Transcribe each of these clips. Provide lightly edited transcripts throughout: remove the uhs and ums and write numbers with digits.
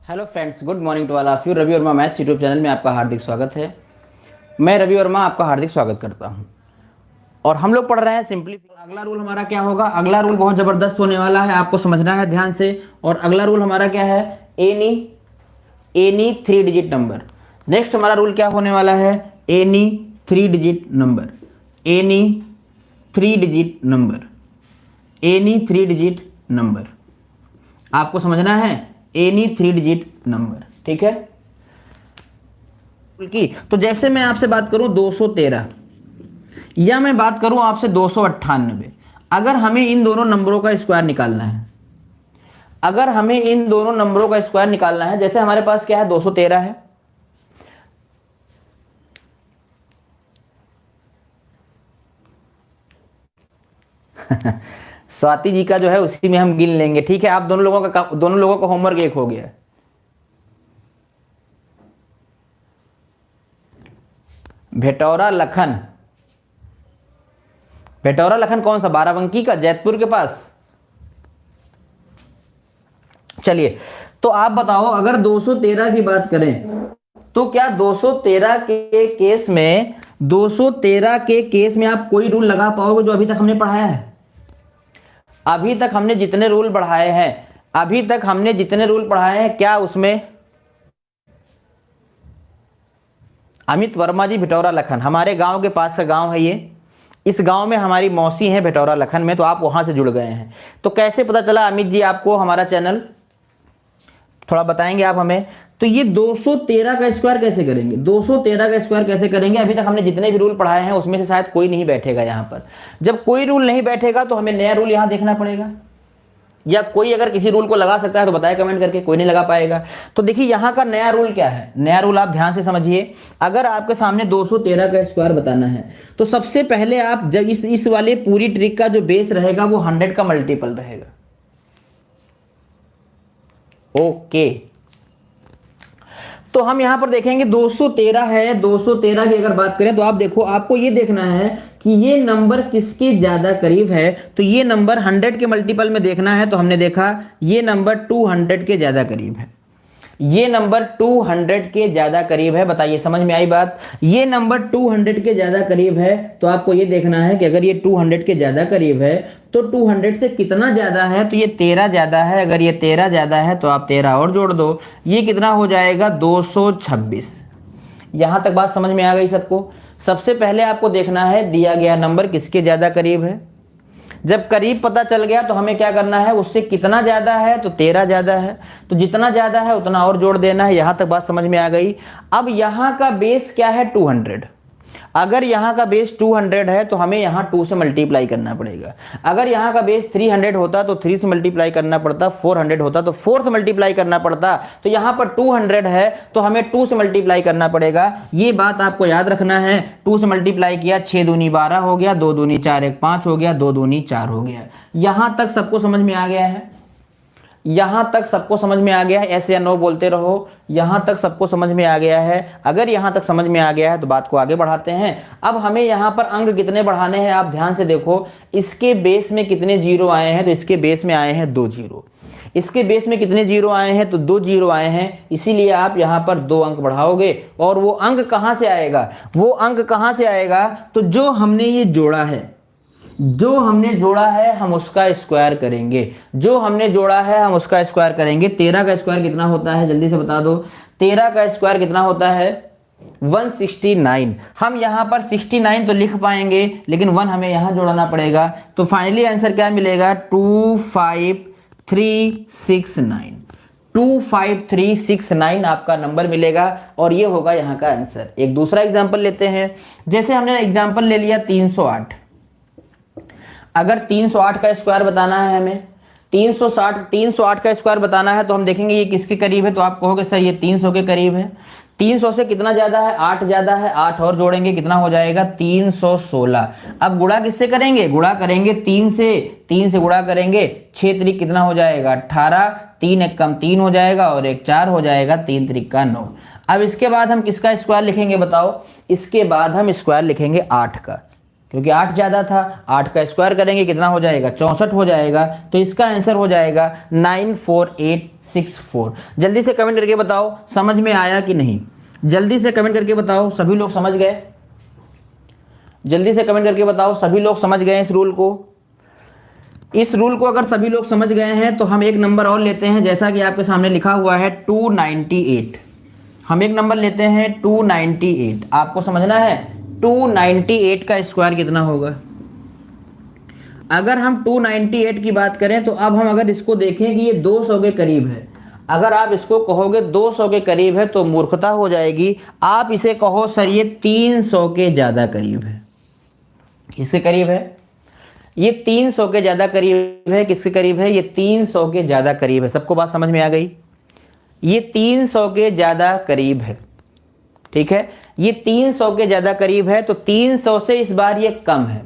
Hello friends, good morning to all of you. Ravi Verma maths YouTube channel में आपका हार्दिक स्वागत है। मैं रवि वर्मा आपका हार्दिक स्वागत करता हूं और हम लोग पढ़ रहे हैं सिंपली। अगला रूल हमारा क्या होगा? अगला रूल बहुत ज़बरदस्त होने वाला है, आपको समझना है ध्यान से। और अगला रूल हमारा क्या है? Any 3 digit number. नेक्स्ट हमारा रूल क्या होने वाला है? Any 3 digit number. Any 3 digit number. Any 3 digit number आपको समझना है। एनी 3 डिजिट नंबर, ठीक है। की तो जैसे मैं आपसे बात करूं 213 या मैं बात करूं आपसे 298, अगर हमें इन दोनों नंबरों का स्क्वायर निकालना है, अगर हमें इन दोनों नंबरों का स्क्वायर निकालना है, जैसे हमारे पास क्या है? 213 है। स्वाति जी का जो है उसी में हम गिन लेंगे, ठीक है। आप दोनों लोगों का होमवर्क एक हो गया। भेटौरा लखन, भेटौरा लखन कौन सा? बाराबंकी का, जैतपुर के पास। चलिए, तो आप बताओ, अगर 213 की बात करें तो क्या 213 के केस में 213 के केस में आप कोई रूल लगा पाओगे जो अभी तक हमने पढ़ाया है? अभी तक हमने जितने रूल पढ़ाए हैं, अभी तक हमने जितने रूल पढ़ाए हैं, क्या उसमें अमित वर्मा जी भिटौरा लखन, हमारे गांव के पास का गांव है ये। इस गांव में हमारी मौसी हैं भिटौरा लखन में, तो आप वहां से जुड़ गए हैं। तो कैसे पता चला अमित जी आपको हमारा चैनल? थोड़ा बताएंगे आप हमें। तो ये 213 का स्क्वायर कैसे करेंगे? 213 का स्क्वायर कैसे करेंगे? अभी तक हमने जितने भी रूल पढ़ाए हैं उसमें से शायद कोई नहीं बैठेगा यहाँ पर। जब कोई रूल नहीं बैठेगा तो हमें नया रूल यहाँ देखना पड़ेगा। या कोई अगर किसी रूल को लगा सकता है तो बताए कमेंट करके। कोई नहीं लगा पाएगा। तो देखिए यहाँ का नया रूल क्या है। नया रूल आप ध्यान से समझिए। अगर आपके सामने 213 का स्क्वायर बताना है तो सबसे पहले आप जब इस वाले पूरी ट्रिक का जो बेस रहेगा वो 100 का मल्टीपल रहेगा। ओके, तो हम यहां पर देखेंगे 213 है। 213 की अगर बात करें तो आप देखो, आपको ये देखना है कि ये नंबर किसके ज्यादा करीब है। तो ये नंबर 100 के मल्टीपल में देखना है, तो हमने देखा ये नंबर 200 के ज्यादा करीब है। ये नंबर 200 के ज्यादा करीब है। बताइए, समझ में आई बात? ये नंबर 200 के ज्यादा करीब है, तो आपको ये देखना है कि अगर ये 200 के ज्यादा करीब है तो 200 से कितना ज्यादा है? तो ये 13 ज्यादा है। अगर ये 13 ज्यादा है तो आप 13 और जोड़ दो, ये कितना हो जाएगा? 226। यहां तक बात समझ में आ गई सबको? सबसे पहले आपको देखना है दिया गया नंबर किसके ज्यादा करीब है। जब करीब पता चल गया तो हमें क्या करना है? उससे कितना ज्यादा है? तो 13 ज्यादा है, तो जितना ज्यादा है उतना और जोड़ देना है। यहां तक बात समझ में आ गई? अब यहां का बेस क्या है? 200। अगर यहाँ का बेस 200 है तो हमें यहाँ 2 से मल्टीप्लाई करना पड़ेगा। अगर यहाँ का बेस 300 होता तो 3 से मल्टीप्लाई करना पड़ता, 400 होता तो 4 से मल्टीप्लाई करना पड़ता। तो यहाँ पर 200 है तो हमें 2 से मल्टीप्लाई करना पड़ेगा। ये बात आपको याद रखना है। 2 से मल्टीप्लाई किया, 6 दूनी 12 हो गया, 2 दूनी 4, 1 5 हो गया, 2 दूनी 4 हो गया। यहाँ तक सबको समझ में आ गया है? यहां तक सबको समझ में आ गया है? ऐसे या नो बोलते रहो। यहां तक सबको समझ में आ गया है? अगर यहां तक समझ में आ गया है तो बात को आगे बढ़ाते हैं। अब हमें यहां पर अंक कितने बढ़ाने हैं आप ध्यान से देखो। इसके बेस में कितने जीरो आए हैं? तो इसके बेस में आए हैं 2 जीरो। इसके बेस में कितने जीरो आए हैं? तो 2 जीरो आए हैं। इसीलिए आप यहां पर 2 अंक बढ़ाओगे। और वो अंक कहां से आएगा? वो अंक कहां से आएगा? तो जो हमने ये जोड़ा है, जो हमने जोड़ा है हम उसका स्क्वायर करेंगे। जो हमने जोड़ा है हम उसका स्क्वायर करेंगे। 13 का स्क्वायर कितना होता है? जल्दी से बता दो। 13 का स्क्वायर कितना होता है? 169। हम यहां पर 69 तो लिख पाएंगे, लेकिन 1 हमें यहां जोड़ना पड़ेगा। तो फाइनली आंसर क्या मिलेगा? 25369। 25369 आपका नंबर मिलेगा और ये होगा यहाँ का आंसर। एक दूसरा एग्जाम्पल लेते हैं। जैसे हमने एग्जाम्पल ले लिया 308। अगर 308 का स्क्वायर बताना है हमें, 308 का स्क्वायर बताना है तो हम देखेंगे ये किसके करीब है। तो आप कहोगे सर ये 300 के करीब है। 300 से कितना ज्यादा है? 8 ज्यादा है। 8 और जोड़ेंगे कितना हो जाएगा? 316। अब गुणा किससे करेंगे? गुणा करेंगे 3 से। 3 से गुणा करेंगे, 6 त्रिक कितना हो जाएगा? 18। 3 एक कम 3 हो जाएगा और 1 4 हो जाएगा। 3 त्रिक का 9। अब इसके बाद हम किसका स्क्वायर लिखेंगे बताओ? इसके बाद हम स्क्वायर लिखेंगे 8 का। क्योंकि 8 ज़्यादा था। 8 का स्क्वायर करेंगे कितना हो जाएगा, 64 हो जाएगा। तो इसका आंसर हो जाएगा 94864। जल्दी से कमेंट करके बताओ समझ में आया कि नहीं, जल्दी से कमेंट करके बताओ सभी लोग समझ गए, जल्दी से कमेंट करके बताओ सभी लोग समझ गए इस रूल को। इस रूल को अगर सभी लोग समझ गए हैं तो हम एक नंबर और लेते हैं, जैसा कि आपके सामने लिखा हुआ है 298। हम एक नंबर लेते हैं 298। आपको समझना है 298 का स्क्वायर कितना होगा। अगर हम 298 की बात करें तो अब हम अगर इसको देखें कि ये 200 के करीब है, अगर आप इसको कहोगे 200 के करीब है तो मूर्खता हो जाएगी। आप इसे कहो सर ये 300 के ज़्यादा करीब है। किसके करीब है, ये 300 के ज़्यादा करीब है। किसके करीब है, ये 300 के ज़्यादा करीब है। सबको बात समझ में आ गई, ये 300 के ज़्यादा करीब है। ठीक है, ये 300 के ज़्यादा करीब है। तो 300 से इस बार ये कम है,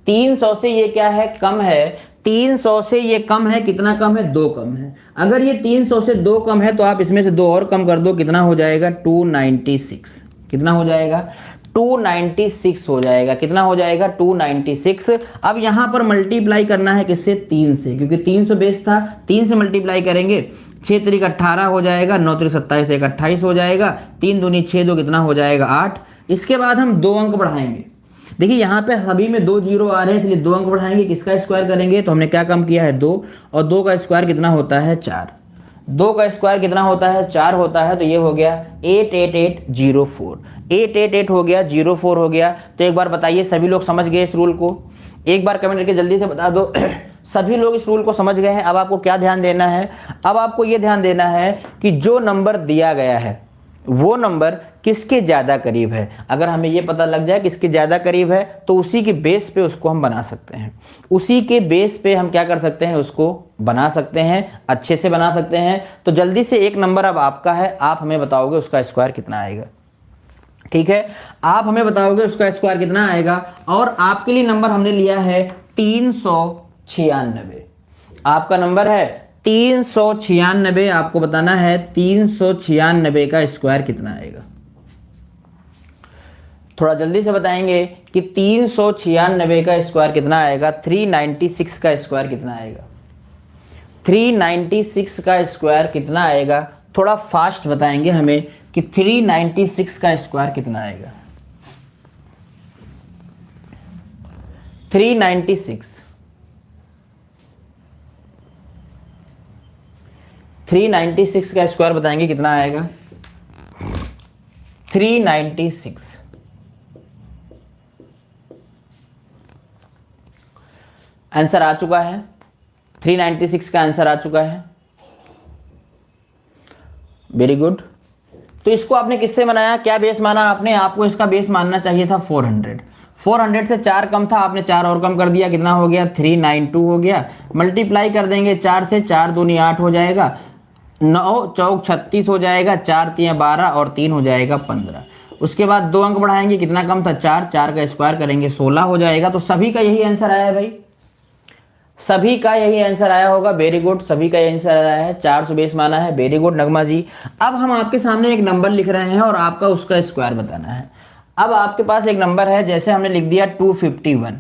300 से ये क्या है, कम है। 300 से ये कम है, कितना कम है, 2 कम है। अगर ये 300 से 2 कम है तो आप इसमें से 2 और कम कर दो, कितना हो जाएगा 296। कितना हो जाएगा 296 हो जाएगा। कितना हो जाएगा 296। अब यहां पर मल्टीप्लाई करना है किससे, 3 से, क्योंकि 300 बेस था। 3 से मल्टीप्लाई करेंगे, 6 तरीक 18 हो जाएगा, 9 तरीक 27, 1 28 हो जाएगा, 3 दूनी 6, 2 कितना हो जाएगा 8। इसके बाद हम 2 अंक बढ़ाएंगे। देखिए यहाँ पे सभी में 2 जीरो आ रहे हैं, इसलिए 2 अंक बढ़ाएंगे। किसका स्क्वायर करेंगे, तो हमने क्या कम किया है 2, और 2 का स्क्वायर कितना होता है 4। 2 का स्क्वायर कितना होता है 4 होता है। तो ये हो गया 88804। 888 हो गया, 04 हो गया। तो एक बार बताइए सभी लोग समझ गए इस रूल को, एक बार कमेंट करके जल्दी से बता दो सभी लोग इस रूल को समझ गए हैं। अब आपको क्या ध्यान देना है, अब आपको ये ध्यान देना है कि जो नंबर दिया गया है वो नंबर किसके ज़्यादा करीब है। अगर हमें ये पता लग जाए किसके ज़्यादा करीब है तो उसी के बेस पे उसको हम बना सकते हैं। उसी के बेस पे हम क्या कर सकते हैं, उसको बना सकते हैं, अच्छे से बना सकते हैं। तो जल्दी से एक नंबर अब आपका है, आप हमें बताओगे उसका स्क्वायर कितना आएगा। ठीक है, आप हमें बताओगे उसका स्क्वायर कितना आएगा। और आपके लिए नंबर हमने लिया है 396। आपका नंबर है 396। आपको बताना है 396 का स्क्वायर कितना आएगा। थोड़ा जल्दी से बताएंगे कि 396 का स्क्वायर कितना आएगा। 396 का स्क्वायर कितना आएगा, 396 का स्क्वायर कितना आएगा। थोड़ा फास्ट बताएंगे हमें कि 396 का स्क्वायर कितना आएगा। 396 का स्क्वायर बताएंगे कितना आएगा। 396 आंसर आ चुका है। 396 का आंसर आ चुका है, वेरी गुड। तो इसको आपने किससे बनाया, क्या बेस माना आपने, आपको इसका बेस मानना चाहिए था 400। 400 से 4 कम था, आपने 4 और कम कर दिया, कितना हो गया 392 हो गया। मल्टीप्लाई कर देंगे 4 से, 4 दूनी 8 हो जाएगा, 9 चौक 36 हो जाएगा, 4 तियां 12 और 3 हो जाएगा 15। उसके बाद 2 अंक बढ़ाएंगे, कितना कम था 4, 4 का स्क्वायर करेंगे 16 हो जाएगा। तो सभी का यही आंसर आया भाई, सभी का यही आंसर आया होगा, वेरी गुड। सभी का आंसर आया है, 400 बेस माना है, वेरी गुड नगमा जी। अब हम आपके सामने एक नंबर लिख रहे हैं और आपका उसका स्क्वायर बताना है। अब आपके पास एक नंबर है, जैसे हमने लिख दिया 251।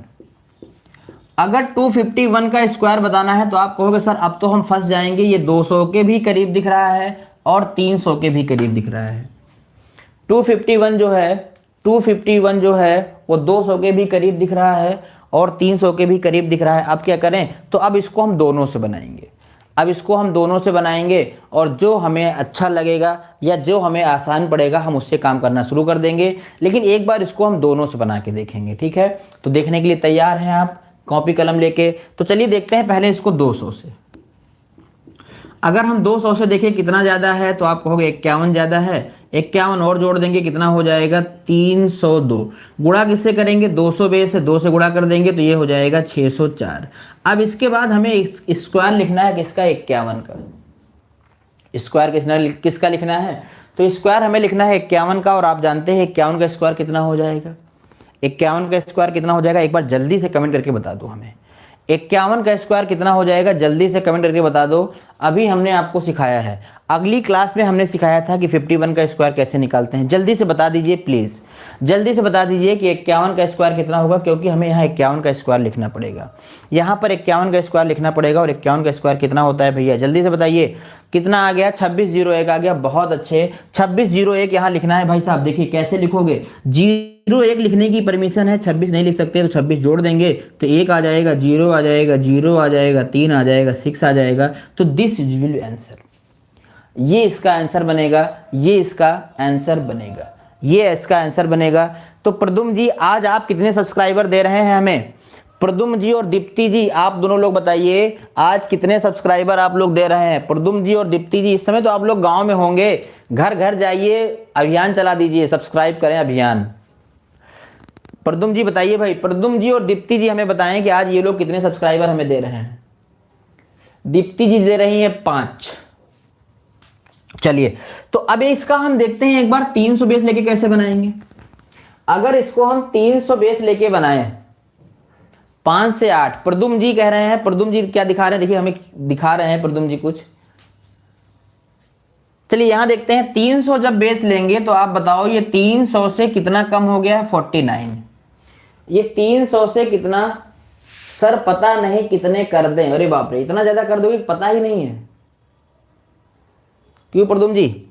अगर 251 का स्क्वायर बताना है तो आप कहोगे सर अब तो हम फंस जाएंगे, ये 200 के भी करीब दिख रहा है और 300 के भी करीब दिख रहा है। 251 जो है वो 200 के भी करीब दिख रहा है और 300 के भी करीब दिख रहा है। अब क्या करें, तो अब इसको हम दोनों से बनाएंगे। अब इसको हम दोनों से बनाएंगे और जो हमें अच्छा लगेगा या जो हमें आसान पड़ेगा हम उससे काम करना शुरू कर देंगे। लेकिन एक बार इसको हम दोनों से बना के देखेंगे, ठीक है। तो देखने के लिए तैयार हैं आप कॉपी कलम लेके, तो चलिए देखते हैं पहले इसको 200 से। अगर हम 200 से देखें कितना ज़्यादा है तो आप कहोगे 51 ज़्यादा है। 51 और जोड़ देंगे, कितना हो जाएगा 302। गुणा किससे करेंगे, 200 बेस से 2 से गुणा कर देंगे तो ये हो जाएगा 604। अब इसके बाद हमें स्क्वायर लिखना है किसका, 51 का। स्क्वायर किसका लिखना है, तो स्क्वायर हमें लिखना है 51 का। और आप जानते हैं 51 का स्क्वायर कितना हो जाएगा, 51 का स्क्वायर कितना हो जाएगा, एक बार जल्दी से कमेंट करके बता दो हमें। 51 का स्क्वायर कितना हो जाएगा, जल्दी से कमेंट करके बता दो। अभी हमने आपको सिखाया है, अगली क्लास में हमने सिखाया था कि 51 का स्क्वायर कैसे निकालते हैं। जल्दी से बता दीजिए प्लीज़। जल्दी से बता दीजिए कि 51 का स्क्वायर कितना होगा, क्योंकि हमें यहाँ 51 का स्क्वायर लिखना पड़ेगा। यहाँ पर 51 का स्क्वायर लिखना पड़ेगा, और 51 का स्क्वायर कितना होता है भैया, जल्दी से बताइए कितना आ गया, 2601 आ गया। बहुत अच्छे, 2601 यहाँ लिखना है भाई साहब। देखिए कैसे लिखोगे, 01 लिखने की परमिशन है, 26 नहीं लिख सकते तो 26 जोड़ देंगे तो 1 आ जाएगा, 0 आ जाएगा, 0 आ जाएगा, 3 आ जाएगा, 6 आ जाएगा। तो दिस विल आंसर, ये इसका आंसर बनेगा, ये इसका आंसर बनेगा, ये इसका आंसर बनेगा। तो प्रदुम जी आज आप कितने सब्सक्राइबर दे रहे हैं हमें? प्रदुम जी और दीप्ति जी आप दोनों लोग बताइए आज कितने सब्सक्राइबर आप लोग दे रहे हैं? प्रदुम जी और दीप्ति जी, इस समय तो आप लोग गांव में होंगे, घर घर जाइए, अभियान चला दीजिए, सब्सक्राइब करें अभियान। प्रदुम जी बताइए भाई, प्रदुम जी और दीप्ति जी हमें बताएं कि आज ये लोग कितने सब्सक्राइबर हमें दे रहे हैं। दीप्ति जी दे रही है 5। चलिए तो अब इसका हम देखते हैं एक बार 300 बेस लेके कैसे बनाएंगे। अगर इसको हम 300 बेस लेके बनाए 5 से 8, प्रदुम जी कह रहे हैं, प्रदुम जी क्या दिखा रहे हैं, देखिए हमें दिखा रहे हैं प्रदुम जी कुछ। चलिए यहां देखते हैं 300 जब बेस लेंगे तो आप बताओ ये 300 से कितना कम हो गया है, 49। ये 300 से कितना, सर पता नहीं कितने कर दें। अरे बाप रे, इतना ज्यादा कर दोगे पता ही नहीं है, क्यों प्रदुम जी?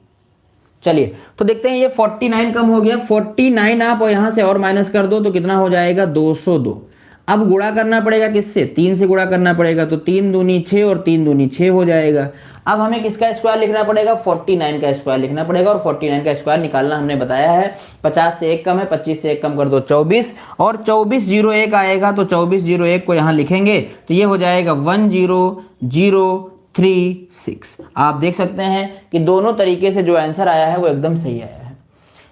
चलिए तो देखते हैं ये 49 कम हो गया, 49 आप यहां से और माइनस कर दो तो कितना हो जाएगा, 202। अब गुणा करना पड़ेगा किससे, 3 से गुणा करना पड़ेगा, तो 3 दूनी 6 और 3 दूनी 6 हो जाएगा। अब हमें किसका स्क्वायर लिखना पड़ेगा, 49 का स्क्वायर लिखना पड़ेगा, और 49 का स्क्वायर निकालना हमने बताया है। 50 से 1 कम है, 25 से 1 कम कर दो 24, और 2401 आएगा, तो 2401 को यहाँ लिखेंगे तो ये हो जाएगा 10036। आप देख सकते हैं कि दोनों तरीके से जो आंसर आया है वो एकदम सही आया है,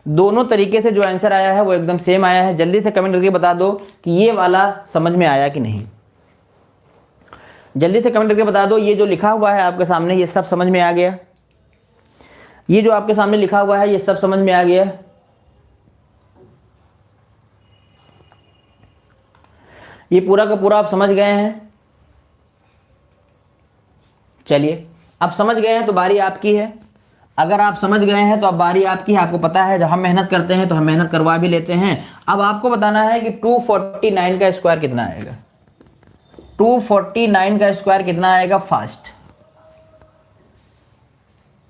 दोनों तरीके से जो आंसर आया है वो एकदम सेम आया है। जल्दी से कमेंट करके बता दो कि ये वाला समझ में आया कि नहीं, जल्दी से कमेंट करके बता दो। ये जो लिखा हुआ है आपके सामने ये सब समझ में आ गया, ये जो आपके सामने लिखा हुआ है ये सब समझ में आ गया। ये पूरा का पूरा आप समझ गए हैं। चलिए अब समझ गए हैं तो बारी आपकी है। अगर आप समझ गए हैं तो अब बारी आपकी है। आपको पता है जब हम मेहनत करते हैं तो हम मेहनत करवा भी लेते हैं। अब आपको बताना है कि 249 का स्क्वायर कितना आएगा, 249 का स्क्वायर कितना आएगा फास्ट,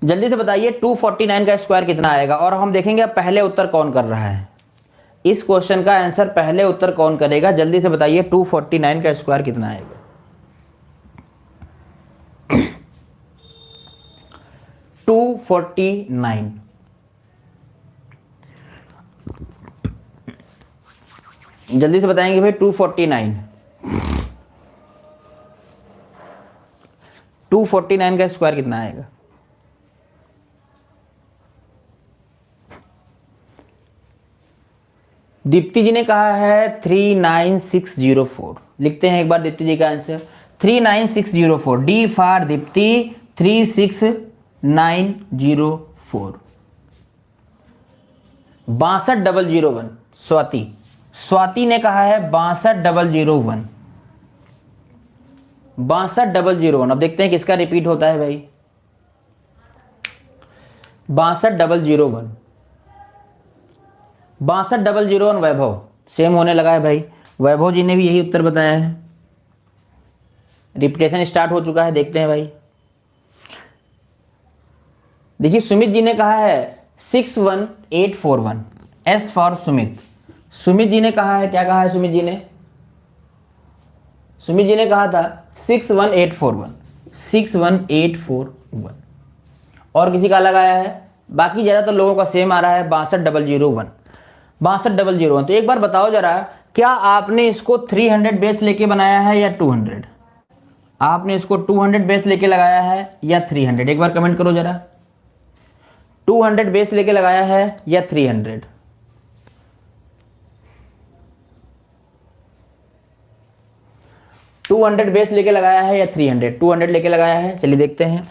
जल्दी से बताइए 249 का स्क्वायर कितना आएगा। और हम देखेंगे अब पहले उत्तर कौन कर रहा है, इस क्वेश्चन का आंसर पहले उत्तर कौन करेगा, जल्दी से बताइए 249 का स्क्वायर कितना आएगा। 249, जल्दी से बताएंगे भाई 249 का स्क्वायर कितना आएगा। दीप्ति जी ने कहा है 39604, लिखते हैं एक बार दीप्ति जी का answer 39604। D for Deepti 36904। 62001 Swati ने कहा है 62001, 62001। अब देखते हैं किसका रिपीट होता है भाई, 62001, 62001 वैभव, सेम होने लगा है भाई। वैभव जी ने भी यही उत्तर बताया है, रिपीटेशन स्टार्ट हो चुका है। देखते हैं भाई, देखिए सुमित जी ने कहा है 61841, एस फॉर सुमित। सुमित जी ने कहा है, क्या कहा है सुमित जी ने, सुमित जी ने कहा था 61841, 61841। और किसी का अलग आया है, बाकी ज्यादातर लोगों का सेम आ रहा है 62001, 62001। तो एक बार बताओ जरा, क्या आपने इसको 300 बेस लेके बनाया है या 200? आपने इसको 200 बेस लेके लगाया है या 300? एक बार कमेंट करो जरा, 200 बेस लेके लगाया है या 300? बेस लेके लगाया है या 300? 200 लेके लगाया है। चलिए देखते हैं,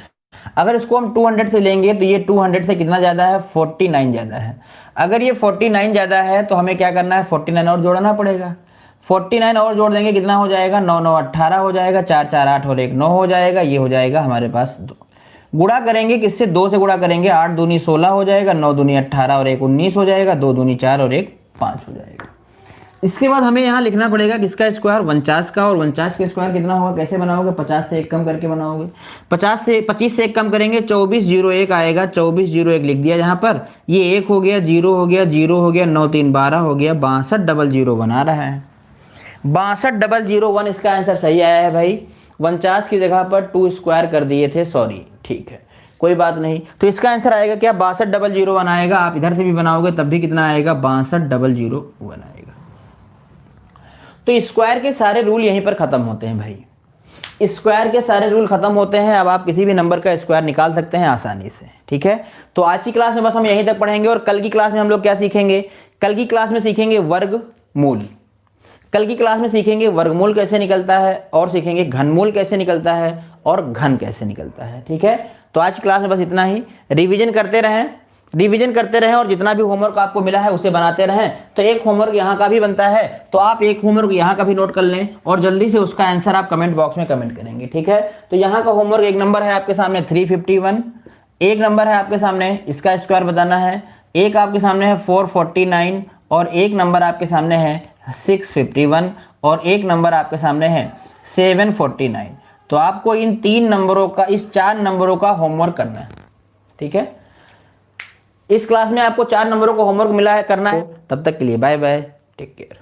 अगर इसको हम 200 से लेंगे तो ये 200 से कितना ज्यादा है, 49 ज्यादा है। अगर ये 49 ज्यादा है तो हमें क्या करना है, 49 और जोड़ना पड़ेगा। 49 और जोड़ देंगे, कितना हो जाएगा, 9 9 18 हो जाएगा, 4 4 8 और 1 9 हो जाएगा। ये हो जाएगा हमारे पास 2। गुणा करेंगे किससे, 2 से गुणा करेंगे, 8 दूनी 16 हो जाएगा, 9 दूनी 18 और 1 19 हो जाएगा, 2 दूनी 4 और 1 5 हो जाएगा। इसके बाद हमें यहाँ लिखना पड़ेगा किसका स्क्वायर, 49 का, और 49 का स्क्वायर कितना होगा, कैसे बनाओगे, 50 से 1 कम करके बनाओगे। 25 से 1 कम करेंगे, 2401 आएगा, 2401 लिख दिया यहाँ पर, ये 1 हो गया, 0 हो गया, 0 हो गया, 9 3 12 हो गया, 6200 बना रहा है। 62,001 इसका आंसर सही आया है भाई। 49 की जगह पर 2 स्क्वायर कर दिए थे, सॉरी, ठीक है कोई बात नहीं। तो इसका आंसर आएगा क्या, 62,001 आएगा। आप इधर से भी बनाओगे तब भी कितना आएगा, 62,001 आएगा। तो स्क्वायर के सारे रूल यहीं पर खत्म होते हैं भाई, स्क्वायर के सारे रूल खत्म होते हैं। अब आप किसी भी नंबर का स्क्वायर निकाल सकते हैं आसानी से, ठीक है। तो आज की क्लास में बस हम यहीं तक पढ़ेंगे, और कल की क्लास में हम लोग क्या सीखेंगे, कल की क्लास में सीखेंगे वर्गमूल। कल की क्लास में सीखेंगे वर्गमूल कैसे निकलता है, और सीखेंगे घनमूल कैसे निकलता है, और घन कैसे निकलता है, ठीक है। तो आज की क्लास में बस इतना ही। रिवीजन करते रहें, और जितना भी होमवर्क आपको मिला है उसे बनाते रहें। तो एक होमवर्क यहाँ का भी बनता है, तो आप एक होमवर्क यहाँ का भी नोट कर लें, और जल्दी से उसका आंसर आप कमेंट बॉक्स में कमेंट करेंगे, ठीक है। तो यहाँ का होमवर्क, एक नंबर है आपके सामने 351, एक नंबर है आपके सामने इसका स्क्वायर बताना है, एक आपके सामने है 449, और एक नंबर आपके सामने है 651, और एक नंबर आपके सामने है 749। तो आपको इन 3 नंबरों का, इस 4 नंबरों का होमवर्क करना है, ठीक है। इस क्लास में आपको 4 नंबरों का होमवर्क मिला है, करना है। तब तक के लिए बाय बाय, टेक केयर।